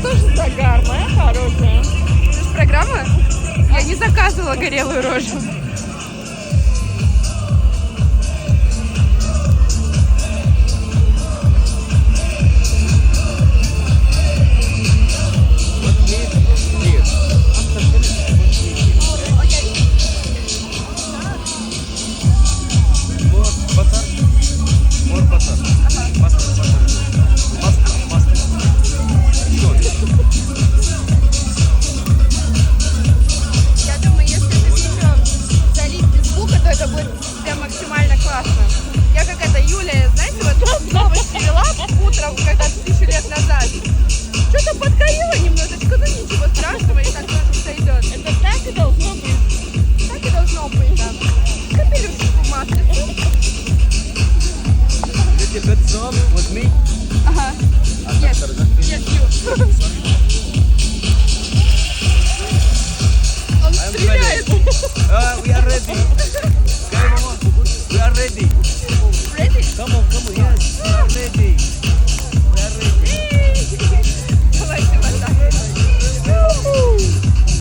тоже загар, моя хорошая. Это же программа? Я не заказывала горелую рожу. Я думаю, если это еще залить без лука, то это будет прям максимально классно. Я как это, Юля, знаете, вот новость вела утром, когда 1000 лет назад. Что-то подкорила немножечко, ну ничего страшного, и так тоже сойдет. Это так и должно быть. Так и должно быть, да. Капелюшек в масле. Little bit salt with me. Ага. Yes, yes, you. Он стреляет. We are ready.